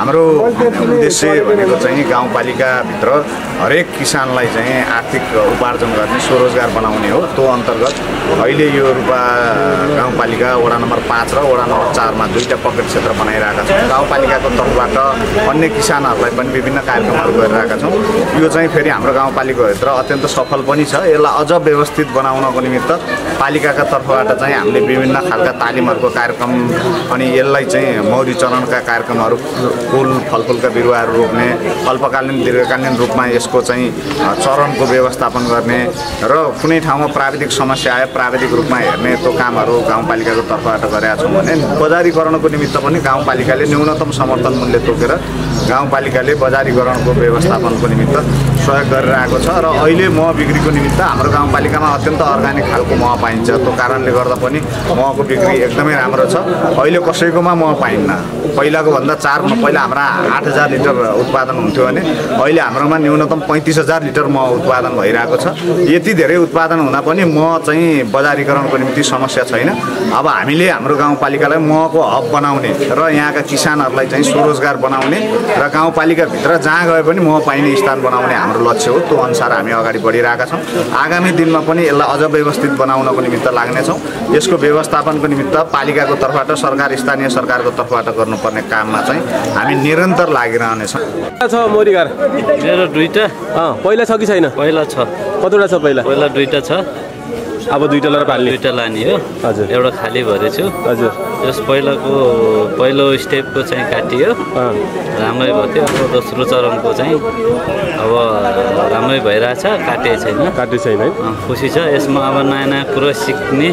हाम्रो उद्देश्य भनेको चाहिँ गाउँपालिकाभित्र हरेक किसानलाई चाहिँ आर्थिक उपार्जन गर्ने स्वरोजगार बनाउने हो। त्यो अन्तर्गत अहिले यो रूपा गाउँपालिका वडा नम्बर 5 र वडा नम्बर 4 मा दुईटा पकेट क्षेत्र बनाइरहेका छौँ। गाउँपालिकाको तर्फबाट अन्य किसानहरूलाई पनि विभिन्न कार्यक्रमहरू गरिरहेका छौँ। यो चाहिँ फेरि हाम्रो गाउँपालिकाभित्र अत्यन्त सफल पनि छ। यसलाई अझ व्यवस्थित बनाउनको निमित्त पालिकाका तर्फबाट चाहिँ हामीले विभिन्न खालका तालिमहरूको कार्यक्रम अनि यसलाई चाहिँ मौरी चरणका कार्यक्रमहरू, फुल फलफुलका बिरुवाहरू रोप्ने, अल्पकालीन दीर्घकालीन रूपमा यसको चाहिँ चरणको व्यवस्थापन गर्ने र कुनै ठाउँमा प्राविधिक समस्या आए प्राविधिक रूपमा हेर्ने त्यो कामहरू गाउँपालिकाको तर्फबाट गरेका छौँ भने बजारीकरणको निमित्त पनि गाउँपालिकाले न्यूनतम समर्थन मूल्य तोकेर गाउँपालिकाले बजारीकरणको व्यवस्थापनको निमित्त सहयोग गरिरहेको छ। र अहिले मह बिक्रीको निमित्त हाम्रो गाउँपालिकामा अत्यन्त अर्ग्यानिक खालको मह पाइन्छ। त्यो कारणले गर्दा पनि महको बिक्री एकदमै राम्रो छ। अहिले कसैकोमा मह पाइन्न। पहिलाको भन्दा पहिला हाम्रा 8000 लिटर उत्पादन हुन्थ्यो भने अहिले हाम्रोमा न्यूनतम 35000 लिटर मह उत्पादन भइरहेको छ। यति धेरै उत्पादन हुँदा पनि मह चाहिँ बजारीकरणको निम्ति समस्या छैन। अब हामीले हाम्रो गाउँपालिकालाई महको हब बनाउने र यहाँका किसानहरूलाई चाहिँ स्वरोजगार बनाउने र गाउँपालिकाभित्र जहाँ गए पनि मह पाइने स्थान बनाउने हाम्रो लक्ष्य हो। त्यो अनुसार हामी अगाडि बढिरहेका छौँ। आगामी दिनमा पनि यसलाई अझ व्यवस्थित बनाउनको निमित्त लाग्नेछौँ। यसको व्यवस्थापनको निमित्त पालिकाको तर्फबाट सरकार, स्थानीय सरकारको तर्फबाट गर्नुपर्ने काममा चाहिँ हामी निरन्तर लागिरहनेछौँ। छ मोरीघर मेरो दुईटा पहिला छ कि छैन? पहिला छ। कतिवटा छ? पहिला दुईटा छ। अब दुईटा लिएर पाल्ने? दुईटा लाने हो। हजुर। एउटा खाली भरेछु। हजुर। जस पहिलो स्टेपको चाहिँ काटियो, राम्रै भयो थियो। अब दोस्रो चरणको चाहिँ अब राम्रै भइरहेछ, काटे छैन है। खुसी छ। यसमा अब नयाँ नयाँ कुरा सिक्ने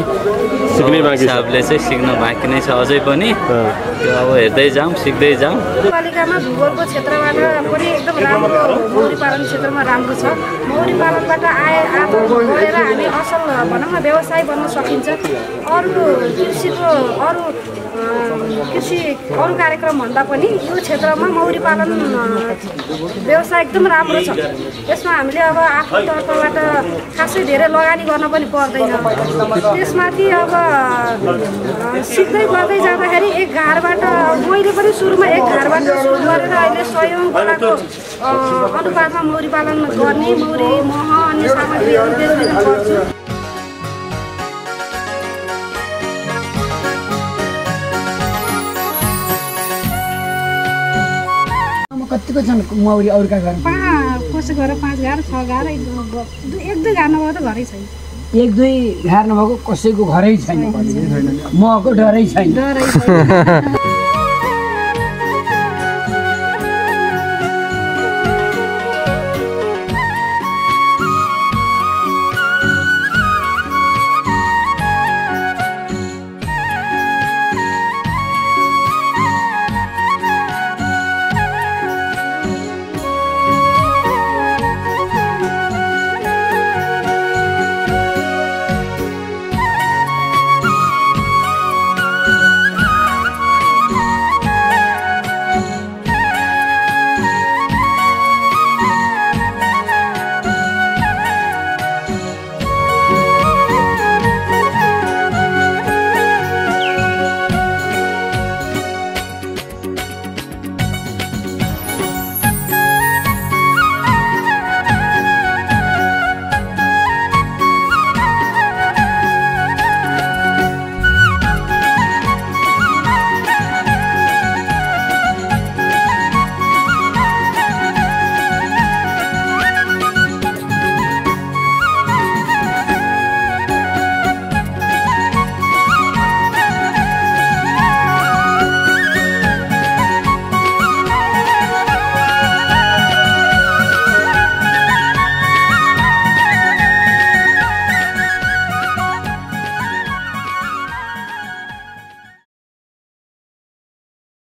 बाँकी हिसाबले चाहिँ सिक्न बाँकी नै छ अझै पनि। त्यो अब हेर्दै जाउँ, सिक्दै जाउँ। पालिकामा भूगोलको क्षेत्रबाट पनि एकदम राम्रो मौरी पालन क्षेत्रमा राम्रो छ। मौरी पालनबाट आय गरेर हामी असल भनौँ न व्यवसाय बन्न सकिन्छ। अरू कार्यक्रम भन्दा पनि यो क्षेत्रमा मौरी पालन व्यवसाय एकदम राम्रो छ। यसमा हामीले अब आफ्नो तर्फबाट खासै धेरै लगानी गर्न पनि पर्दैन। त्यसमाथि अब सिक्दै गर्दै जाँदाखेरि एक घरबाट मैले पनि सुरुमा एक घरबाट सुरु गरेर अहिले 100 वटाको अनुपातमा मौरी पालन गर्ने, मौरी मह अन्य सामग्रीहरू बेच्न पर्छु। कतिको छन् मौरी अरूका घर? कसै घर 5 घर 6 घर 1-2 घर नभए त घरै छैन। 1-2 घर नभएको कसैको घरै छैन। महको डरै छैन।